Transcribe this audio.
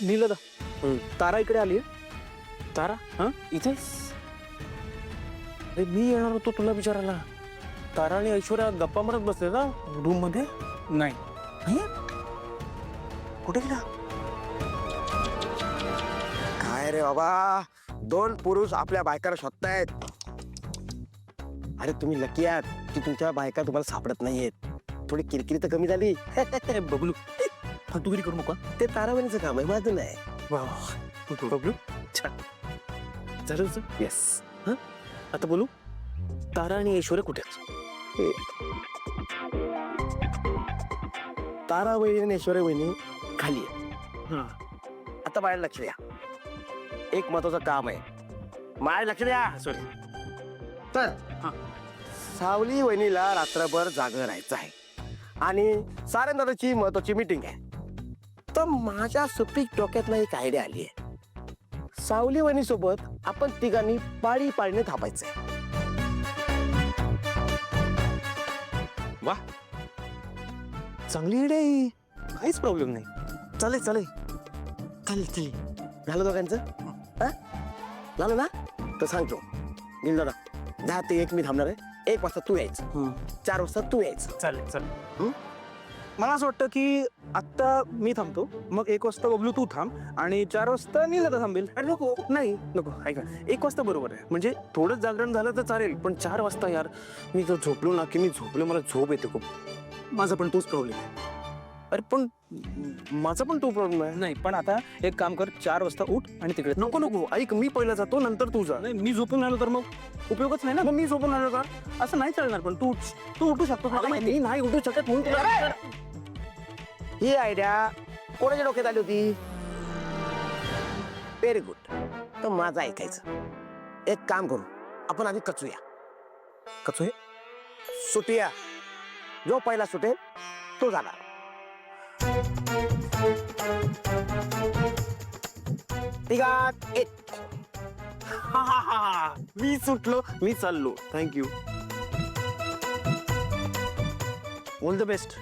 नीलदा तारा इकडे आली तारा हा इथेच. अरे मी येणार होतो तुला विचारायला. तारा आणि ऐश्वर्या गप्पा मारत बसले ना रूम मध्ये. नाही कुठे गेला? काय रे बाबा, 2 पुरुष आपल्या बायकाला शोधतायत. अरे तुम्ही लकी आहात की तुमच्या बायका तुम्हाला सापडत नाहीयेत. थोडी किरकिरी तर कमी झाली. बबलू फालतूगिरी करू नका. ते तारावणीचं काम आहे, माझं नाही. वा बबलू छान झालं. येस. हा आता बोलू. तारा आणि ऐश्वर्या कुठे आहेत? तारा वहिनी आणि ऐश्वर्या वहिनी खाली आहे. हा आता बाहेर लक्ष द्या, एक महत्वाचं काम आहे. बाहेर लक्ष द्या. सॉरी. तर हा. सावली वहिनीला रात्रभर जागं राहायचं आहे आणि सारेंद्राची महत्वाची मीटिंग आहे. तर माझ्या सुपीक डोक्यातनं एक आयडिया आली आहे. सावली वहिनी सोबत आपण तिघांनी पाळी पाळीने थापायचंय. वा चांगली idea आहे. काहीच प्रॉब्लेम नाही. चालेल चालेल चालेल. झालं दोघांचं? हा? झालं ना? तर सांगतो नील दादा, 10 ते 1 मी थांबणार आहे. 1 वाजता तू यायचं, 4 वाजता तू यायचं. चालेल चालेल. मला असं वाटतं की आत्ता मी थांबतो, मग 1 वाजता बबलू तू थांब आणि 4 वाजता नीलदा थांबेल. अरे नको नाही नको ऐका. 1 वाजता बरोबर आहे. म्हणजे थोडंच जागरण झालं तर चालेल, पण 4 वाजता यार मी जर झोपलो ना की मी झोपलो मला झोप येते खूप. माझा पण तोच प्रॉब्लेम आहे. अरे पण माझा पण तो प्रॉब्लेम आहे. नाही पण आता एक काम कर, 4 वाजता उठ आणि तिकडे नको नको ऐक, मी पहिला जातो नंतर तू जा. नाही मी झोपून आलो तर मग उपयोगच नाही ना. मग मी झोपून आलो का? असं नाही चालणार. पण तू उठू शकतो. मला माहिती. मी नाही उठू शकत म्हणून तुला. ही आयडिया कोणाच्या डोक्यात आली होती? Very good. तर माझं ऐकायचं. एक काम करू, आपण आधी कचूया. कचोय सुटूया. जो पहिला सुटेल तो झाला. तिघात एक. मी सुटलो, मी चाललो. थँक्यू. All the best.